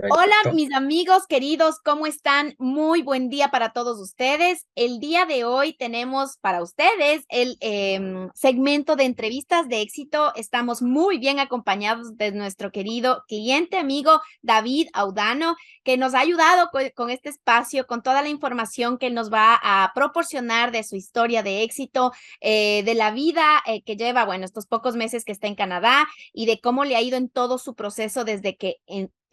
Hola, Perfecto. mis amigos queridos, ¿cómo están? Muy buen día para todos ustedes. El día de hoy tenemos para ustedes el segmento de entrevistas de éxito. Estamos muy bien acompañados de nuestro querido cliente, amigo David Audano, que nos ha ayudado con este espacio, con toda la información que él nos va a proporcionar de su historia de éxito, de la vida que lleva, bueno, estos pocos meses que está en Canadá y de cómo le ha ido en todo su proceso desde que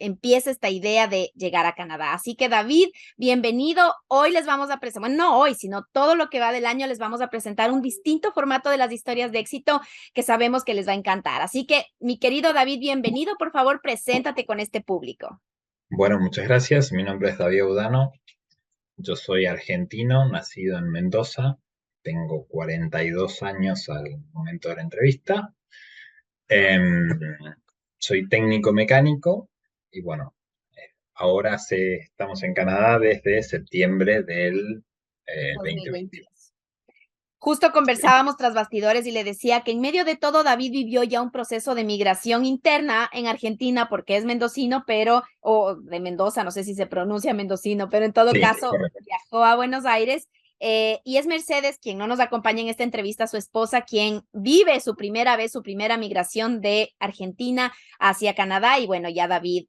empieza esta idea de llegar a Canadá. Así que David, bienvenido. Hoy les vamos a presentar, bueno, no hoy, sino todo lo que va del año les vamos a presentar un distinto formato de las historias de éxito que sabemos que les va a encantar. Así que, mi querido David, bienvenido. Por favor, preséntate con este público. Bueno, muchas gracias. Mi nombre es David Udano. Yo soy argentino, nacido en Mendoza. Tengo 42 años al momento de la entrevista. Em, Soy técnico mecánico y bueno, ahora estamos en Canadá desde septiembre del 2020. 2022. Justo Sí, conversábamos tras bastidores y le decía que en medio de todo David vivió ya un proceso de migración interna en Argentina porque es mendocino, pero, o de Mendoza, no sé si se pronuncia mendocino, pero en todo sí, caso correcto. viajó a Buenos Aires. Y es Mercedes, quien no nos acompaña en esta entrevista, su esposa, quien vive su primera vez, su primera migración de Argentina hacia Canadá y bueno, ya David,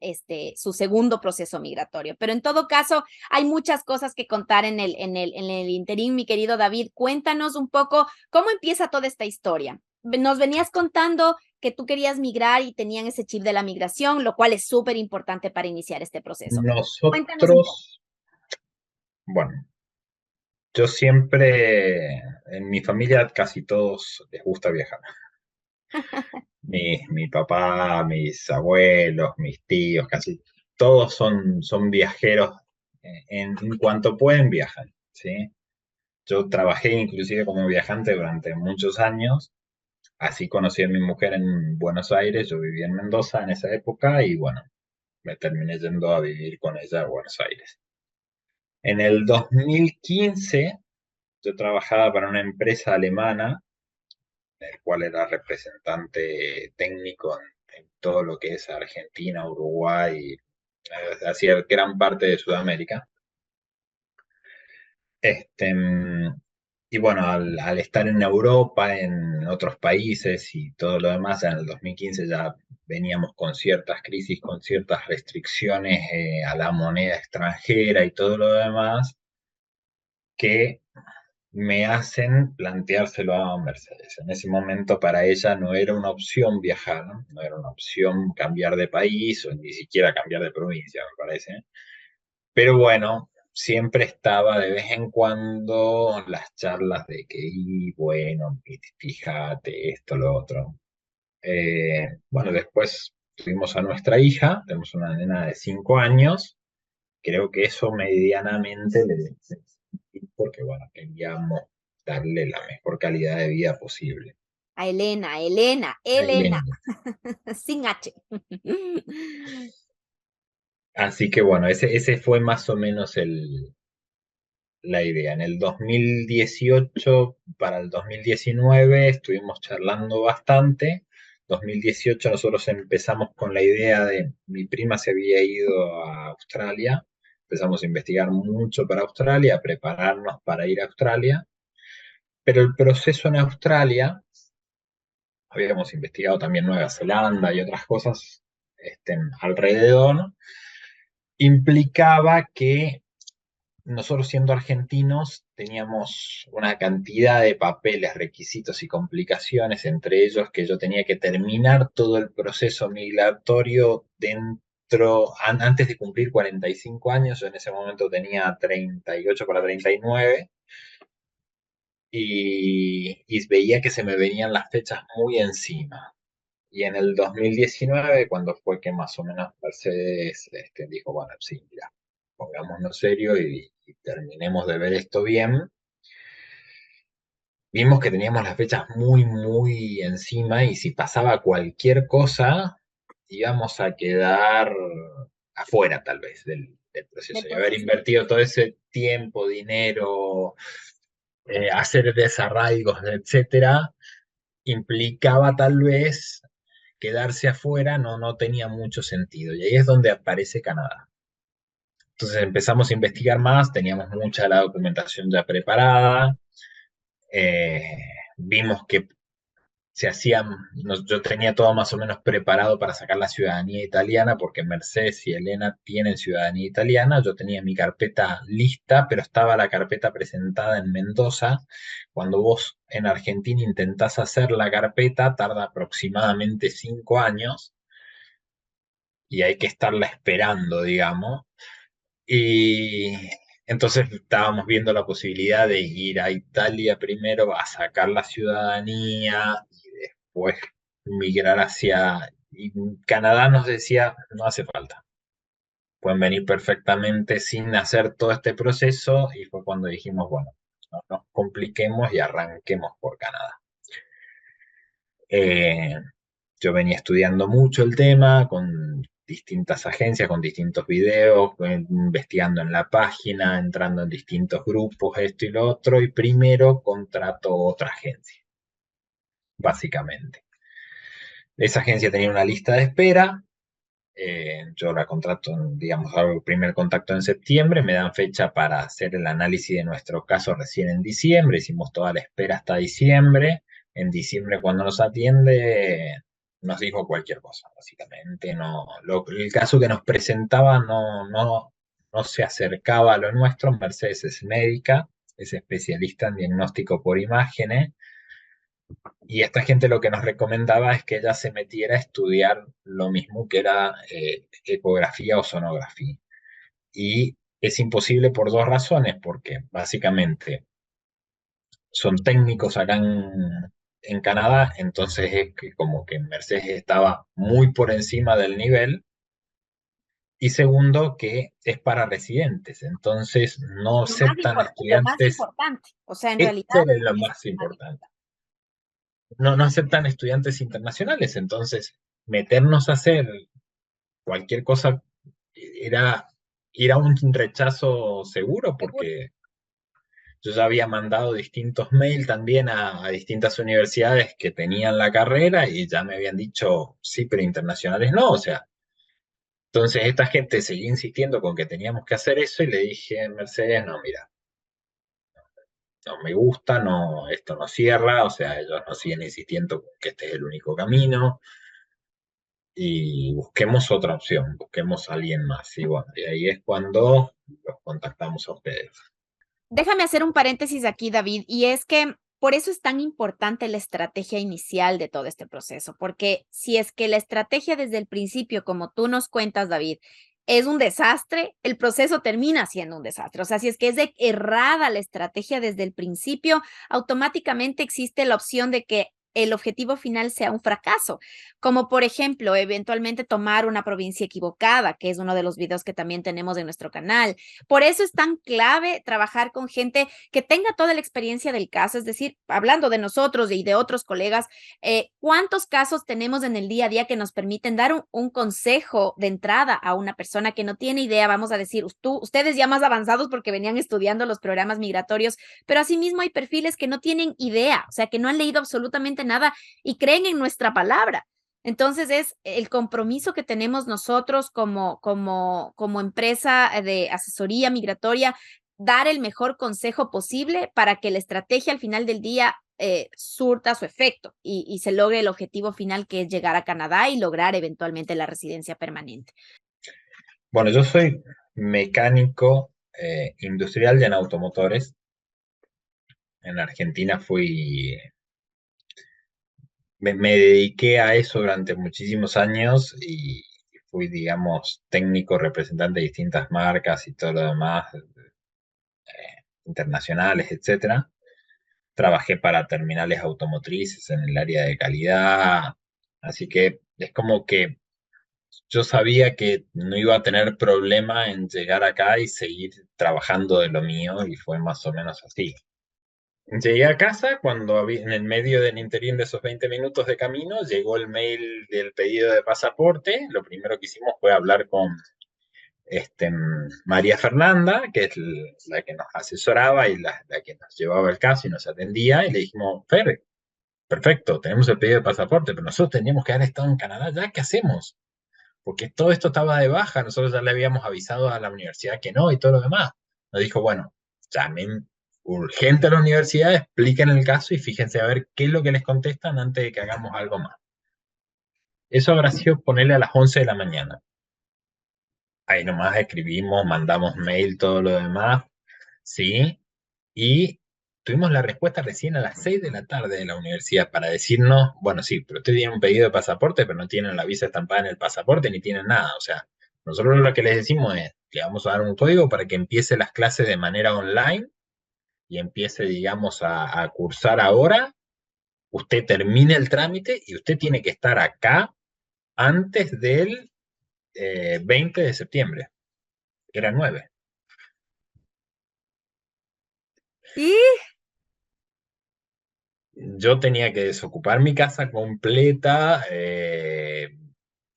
su segundo proceso migratorio. Pero en todo caso, hay muchas cosas que contar en el interín, mi querido David. Cuéntanos un poco cómo empieza toda esta historia. Nos venías contando que tú querías migrar y tenían ese chip de la migración, lo cual es súper importante para iniciar este proceso. Cuéntanos un poco. Nosotros, bueno, yo siempre, en mi familia casi todos les gusta viajar. Mi papá, mis abuelos, mis tíos, casi todos son viajeros. En cuanto pueden, viajan, ¿sí? Yo trabajé inclusive como viajante durante muchos años. Así conocí a mi mujer en Buenos Aires. Yo vivía en Mendoza en esa época y bueno, me terminé yendo a vivir con ella a Buenos Aires. En el 2015 yo trabajaba para una empresa alemana, el cual era representante técnico en todo lo que es Argentina, Uruguay, hacía gran parte de Sudamérica. Este, y bueno, al estar en Europa, en otros países y todo lo demás, ya en el 2015 ya veníamos con ciertas crisis, con ciertas restricciones a la moneda extranjera y todo lo demás, que me hacen planteárselo a Mercedes. En ese momento para ella no era una opción viajar, no era una opción cambiar de país o ni siquiera cambiar de provincia, me parece. Pero bueno, siempre estaba de vez en cuando las charlas de que, y bueno, fíjate esto, lo otro. Bueno, después tuvimos a nuestra hija, tenemos una nena de 5 años. Creo que eso medianamente le porque bueno, queríamos darle la mejor calidad de vida posible. A Elena, Elena, A Elena, Elena. sin H. Así que bueno, ese fue más o menos la idea. En el 2018 para el 2019 estuvimos charlando bastante. 2018 nosotros empezamos con la idea de, mi prima se había ido a Australia, empezamos a investigar mucho para Australia, a prepararnos para ir a Australia, pero el proceso en Australia, habíamos investigado también Nueva Zelanda y otras cosas alrededor, implicaba que nosotros siendo argentinos teníamos una cantidad de papeles, requisitos y complicaciones, entre ellos que yo tenía que terminar todo el proceso migratorio antes de cumplir 45 años. Yo en ese momento tenía 38 para 39 y veía que se me venían las fechas muy encima. Y en el 2019, cuando fue que más o menos Mercedes dijo, bueno, sí, mira, pongámonos serio y terminemos de ver esto bien, vimos que teníamos las fechas muy, muy encima y si pasaba cualquier cosa, íbamos a quedar afuera tal vez del Del proceso y haber proceso. invertido todo ese tiempo, dinero, hacer desarraigos, etcétera, implicaba tal vez quedarse afuera no tenía mucho sentido. Y ahí es donde aparece Canadá. Entonces empezamos a investigar más, teníamos mucha la documentación ya preparada, eh, vimos que se hacían, yo tenía todo más o menos preparado para sacar la ciudadanía italiana, porque Mercedes y Elena tienen ciudadanía italiana, yo tenía mi carpeta lista, pero estaba la carpeta presentada en Mendoza. Cuando vos en Argentina intentás hacer la carpeta, tarda aproximadamente 5 años y hay que estarla esperando, digamos. Y entonces estábamos viendo la posibilidad de ir a Italia primero a sacar la ciudadanía y después migrar hacia... Y Canadá nos decía, no hace falta, pueden venir perfectamente sin hacer todo este proceso y fue cuando dijimos, bueno, no nos compliquemos y arranquemos por Canadá. Eh, yo venía estudiando mucho el tema con distintas agencias, con distintos videos, investigando en la página, entrando en distintos grupos, esto y lo otro, y primero contrato otra agencia, básicamente. Esa agencia tenía una lista de espera, yo la contrato, digamos, hago el primer contacto en septiembre, me dan fecha para hacer el análisis de nuestro caso recién en diciembre, hicimos toda la espera hasta diciembre. En diciembre, cuando nos atiende, nos dijo cualquier cosa, básicamente. No, el caso que nos presentaba no se acercaba a lo nuestro. Mercedes es médica, es especialista en diagnóstico por imágenes, y esta gente lo que nos recomendaba es que ella se metiera a estudiar lo mismo que era ecografía o sonografía. Y es imposible por dos razones, porque básicamente son técnicos acá en Canadá, entonces es que como que Mercedes estaba muy por encima del nivel. Y segundo, que es para residentes, entonces no aceptan Lo más estudiantes. importante, o sea, en realidad Esto es lo es más importante. No aceptan estudiantes internacionales, entonces meternos a hacer cualquier cosa era ir a un rechazo seguro, seguro. porque yo ya había mandado distintos mails también a distintas universidades que tenían la carrera y ya me habían dicho sí, pero internacionales no, o sea. Entonces esta gente seguía insistiendo con que teníamos que hacer eso y le dije a Mercedes, no, mira, no me gusta, no, esto no cierra, o sea, ellos nos siguen insistiendo que este es el único camino y busquemos otra opción, busquemos a alguien más. Y bueno, y ahí es cuando los contactamos a ustedes. Déjame hacer un paréntesis aquí, David, y es que por eso es tan importante la estrategia inicial de todo este proceso, porque si es que la estrategia desde el principio, como tú nos cuentas, David, es un desastre, el proceso termina siendo un desastre. O sea, si es que es errada la estrategia desde el principio, automáticamente existe la opción de que el objetivo final sea un fracaso, como por ejemplo, eventualmente tomar una provincia equivocada, que es uno de los videos que también tenemos en nuestro canal. Por eso es tan clave trabajar con gente que tenga toda la experiencia del caso, es decir, hablando de nosotros y de otros colegas, ¿cuántos casos tenemos en el día a día que nos permiten dar un consejo de entrada a una persona que no tiene idea? Vamos a decir, ustedes ya más avanzados porque venían estudiando los programas migratorios, pero asimismo hay perfiles que no tienen idea, o sea, que no han leído absolutamente nada y creen en nuestra palabra. Entonces es el compromiso que tenemos nosotros como empresa de asesoría migratoria, dar el mejor consejo posible para que la estrategia al final del día surta su efecto y se logre el objetivo final, que es llegar a Canadá y lograr eventualmente la residencia permanente. Bueno, yo soy mecánico industrial y en automotores. En Argentina me dediqué a eso durante muchísimos años y fui, digamos, técnico representante de distintas marcas y todo lo demás, internacionales, etcétera. Trabajé para terminales automotrices en el área de calidad, así que es como que yo sabía que no iba a tener problema en llegar acá y seguir trabajando de lo mío y fue más o menos así. Llegué a casa cuando en el medio del interín de esos 20 minutos de camino llegó el mail del pedido de pasaporte. Lo primero que hicimos fue hablar con María Fernanda, que es la que nos asesoraba y la que nos llevaba el caso y nos atendía, y le dijimos, Fer, perfecto, tenemos el pedido de pasaporte, pero nosotros teníamos que haber estado en Canadá ya, ¿qué hacemos? Porque todo esto estaba de baja, nosotros ya le habíamos avisado a la universidad que no y todo lo demás. Nos dijo, bueno, llamen urgente a la universidad, expliquen el caso y fíjense a ver qué es lo que les contestan antes de que hagamos algo más. Eso habrá sido ponerle a las 11 de la mañana. Ahí nomás escribimos, mandamos mail, todo lo demás, ¿sí? Y tuvimos la respuesta recién a las 6 de la tarde de la universidad para decirnos, bueno, sí, pero usted tiene un pedido de pasaporte, pero no tienen la visa estampada en el pasaporte ni tienen nada. O sea, nosotros lo que les decimos es, le vamos a dar un código para que empiece las clases de manera online y empiece, digamos, a cursar ahora. Usted termine el trámite y usted tiene que estar acá antes del 20 de septiembre, que era 9. Y Yo tenía que desocupar mi casa completa,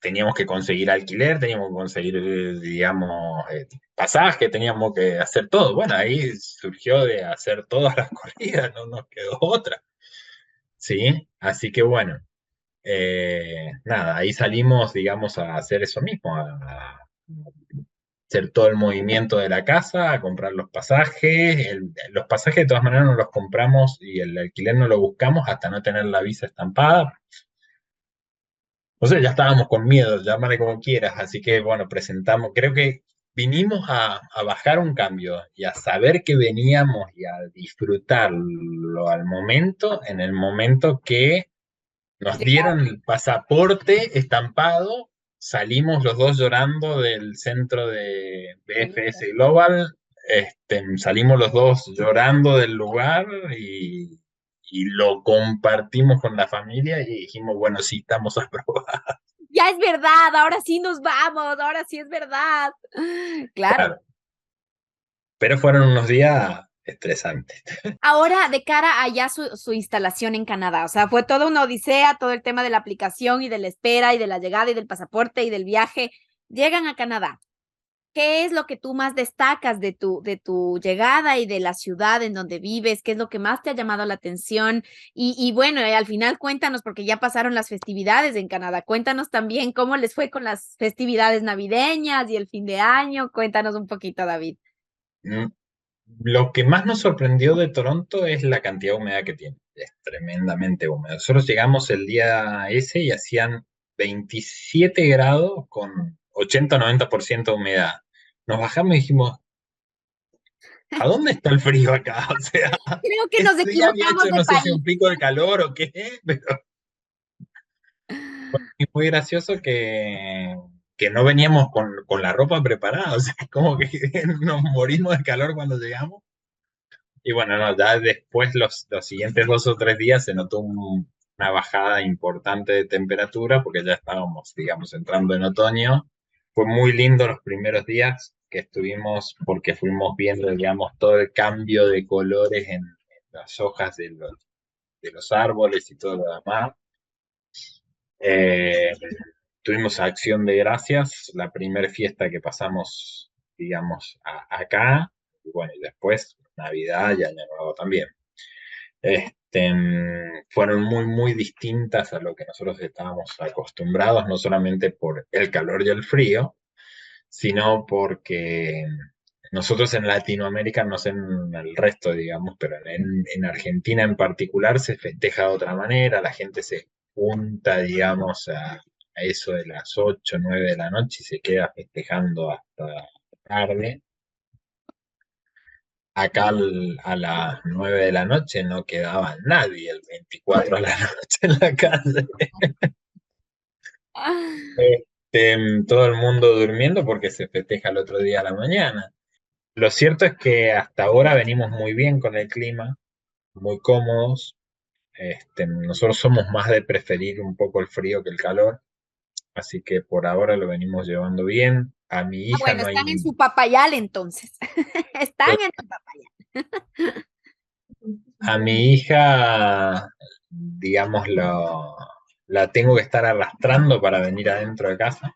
teníamos que conseguir alquiler, teníamos que conseguir, digamos, pasaje, teníamos que hacer todo. Bueno, ahí surgió de hacer todas las corridas, no nos quedó otra. Sí, así que bueno, nada, ahí salimos, digamos, a hacer eso mismo, a hacer todo el movimiento de la casa, a comprar los pasajes. Los pasajes de todas maneras no los compramos y el alquiler no lo buscamos hasta no tener la visa estampada. O sea, ya estábamos con miedo, llámale como quieras, así que bueno, presentamos, creo que vinimos a bajar un cambio y a saber que veníamos y a disfrutarlo al momento, en el momento que nos dieron el pasaporte estampado, salimos los dos llorando del centro de BFS Global, salimos los dos llorando del lugar y lo compartimos con la familia y dijimos, bueno, sí, estamos aprobados. ya es verdad, ahora sí nos vamos, ahora sí es verdad. Claro. Claro, pero fueron unos días estresantes. Ahora, de cara a ya su instalación en Canadá, o sea, fue toda una odisea, todo el tema de la aplicación y de la espera y de la llegada y del pasaporte y del viaje. Llegan a Canadá. ¿Qué es lo que tú más destacas de tu llegada y de la ciudad en donde vives? ¿Qué es lo que más te ha llamado la atención? Y bueno, al final cuéntanos, porque ya pasaron las festividades en Canadá. Cuéntanos también cómo les fue con las festividades navideñas y el fin de año. Cuéntanos un poquito, David. Mm, Lo que más nos sorprendió de Toronto es la cantidad de humedad que tiene. Es tremendamente húmedo. Nosotros llegamos el día ese y hacían 27 grados con 80-90% de humedad. Nos bajamos y dijimos, ¿a dónde está el frío acá? O sea, Creo que nos ese día había equivocamos hecho de no sé si país. un pico de calor o qué, pero es muy gracioso que no veníamos con la ropa preparada. O sea, como que nos morimos de calor cuando llegamos. Y bueno, no, ya después los siguientes 2 o 3 días se notó una bajada importante de temperatura porque ya estábamos, digamos, entrando en otoño. Fue muy lindo los primeros días que estuvimos porque fuimos viendo, digamos, todo el cambio de colores en las hojas de los árboles y todo lo demás. Eh, Tuvimos Acción de Gracias, la primera fiesta que pasamos, digamos, acá. Y bueno, y después Navidad y Año Nuevo también. Fueron muy, muy distintas a lo que nosotros estábamos acostumbrados, no solamente por el calor y el frío, sino porque nosotros en Latinoamérica, no sé en el resto, digamos, pero en Argentina en particular se festeja de otra manera, la gente se junta, digamos, a eso de las 8 9 de la noche y se queda festejando hasta tarde. Acá a las 9 de la noche no quedaba nadie el 24 de la noche en la calle. Todo el mundo durmiendo porque se festeja el otro día a la mañana. Lo cierto es que hasta ahora venimos muy bien con el clima, muy cómodos. Nosotros somos más de preferir un poco el frío que el calor, así que por ahora lo venimos llevando bien. A mi Ah, hija bueno, no hay, están en su papayal entonces. Están en su papayal. a mi hija, digamos, la tengo que estar arrastrando para venir adentro de casa,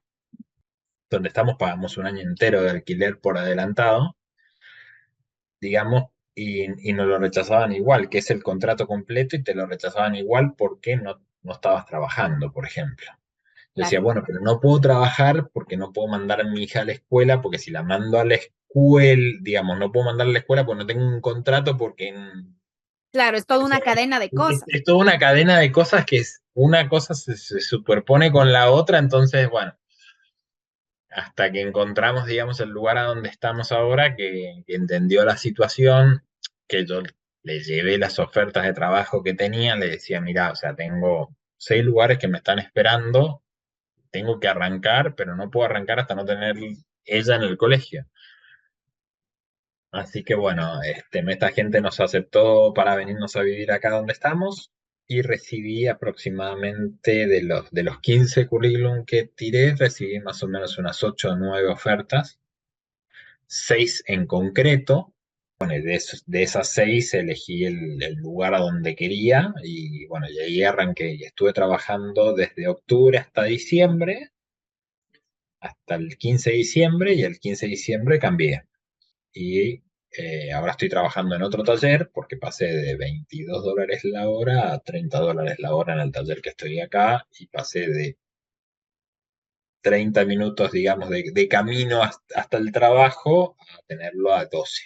donde estamos, pagamos un año entero de alquiler por adelantado, digamos, y nos lo rechazaban igual, que es el contrato completo y te lo rechazaban igual porque no estabas trabajando, por ejemplo. Yo decía, Claro. bueno, pero no puedo trabajar porque no puedo mandar a mi hija a la escuela, porque si la mando a la escuela, digamos, no puedo mandar a la escuela porque no tengo un contrato, porque Claro, es toda o sea, una cadena de cosas. es toda una cadena de cosas que una cosa se superpone con la otra, entonces, bueno, hasta que encontramos, digamos, el lugar a donde estamos ahora, que entendió la situación, que yo le llevé las ofertas de trabajo que tenía, le decía, mira, o sea, tengo 6 lugares que me están esperando, tengo que arrancar, pero no puedo arrancar hasta no tener ella en el colegio. Así que bueno, esta gente nos aceptó para venirnos a vivir acá donde estamos y recibí aproximadamente de los 15 currículum que tiré, recibí más o menos unas 8 o 9 ofertas, 6 en concreto. Bueno, y de esas 6 elegí el lugar a donde quería y bueno, y ahí arranqué y estuve trabajando desde octubre hasta diciembre, hasta el 15 de diciembre y el 15 de diciembre cambié. Y ahora estoy trabajando en otro taller porque pasé de $22 la hora a $30 la hora en el taller que estoy acá y pasé de 30 minutos, digamos, de camino hasta el trabajo a tenerlo a 12.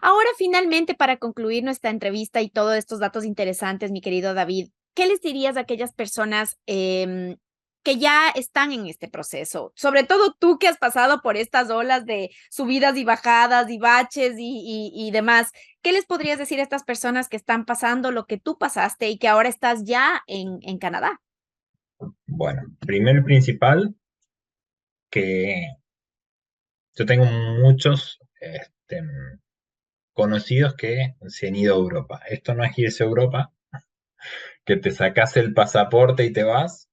Ahora, finalmente, para concluir nuestra entrevista y todos estos datos interesantes, mi querido David, ¿qué les dirías a aquellas personas que ya están en este proceso? Sobre todo tú que has pasado por estas olas de subidas y bajadas y baches y demás. ¿Qué les podrías decir a estas personas que están pasando lo que tú pasaste y que ahora estás ya en Canadá? Bueno, primero y principal, que yo tengo muchos conocidos que se han ido a Europa. Esto no es irse a Europa, que te sacas el pasaporte y te vas.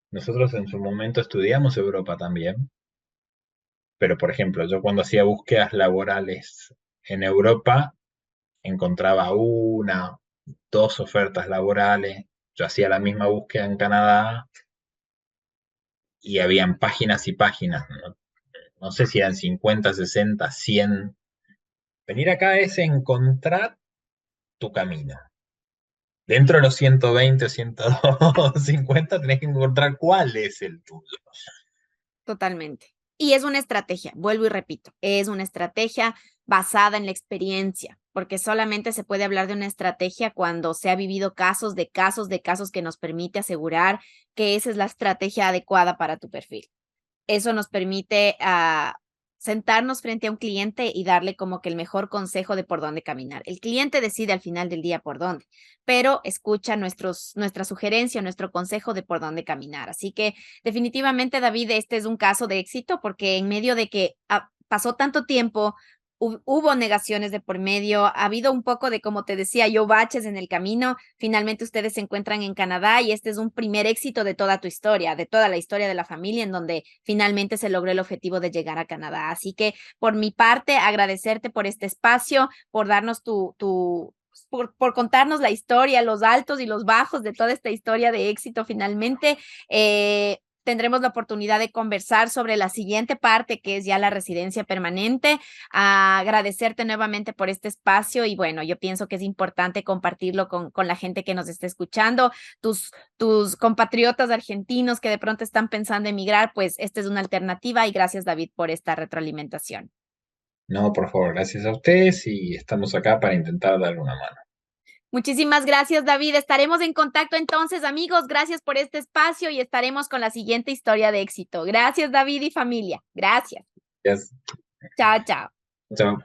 Nosotros en su momento estudiamos Europa también, pero por ejemplo, yo cuando hacía búsquedas laborales en Europa, encontraba una, dos ofertas laborales. Yo hacía la misma búsqueda en Canadá y habían páginas y páginas. No sé si eran 50, 60, 100. Venir acá es encontrar tu camino. Dentro de los 120 o 150 tenés que encontrar cuál es el tuyo. Totalmente. Y es una estrategia, vuelvo y repito, es una estrategia basada en la experiencia, porque solamente se puede hablar de una estrategia cuando se ha vivido casos de casos de casos que nos permite asegurar que esa es la estrategia adecuada para tu perfil. Eso nos permite sentarnos frente a un cliente y darle como que el mejor consejo de por dónde caminar. El cliente decide al final del día por dónde, pero escucha nuestra sugerencia, nuestro consejo de por dónde caminar. Así que definitivamente, David, este es un caso de éxito porque en medio de que pasó tanto tiempo, hubo negaciones de por medio, ha habido un poco de, como te decía yo, baches en el camino. Finalmente ustedes se encuentran en Canadá y este es un primer éxito de toda tu historia, de toda la historia de la familia, en donde finalmente se logró el objetivo de llegar a Canadá. Así que por mi parte, agradecerte por este espacio, por darnos por contarnos la historia, los altos y los bajos de toda esta historia de éxito finalmente. Tendremos la oportunidad de conversar sobre la siguiente parte, que es ya la residencia permanente. Agradecerte nuevamente por este espacio y bueno, yo pienso que es importante compartirlo con la gente que nos está escuchando, tus compatriotas argentinos que de pronto están pensando emigrar, pues esta es una alternativa y gracias, David, por esta retroalimentación. No, por favor, gracias a ustedes y estamos acá para intentar darle una mano. Muchísimas gracias, David. Estaremos en contacto entonces, amigos. Gracias por este espacio y estaremos con la siguiente historia de éxito. Gracias, David y familia. Gracias. Gracias. Chao, chao. Chao.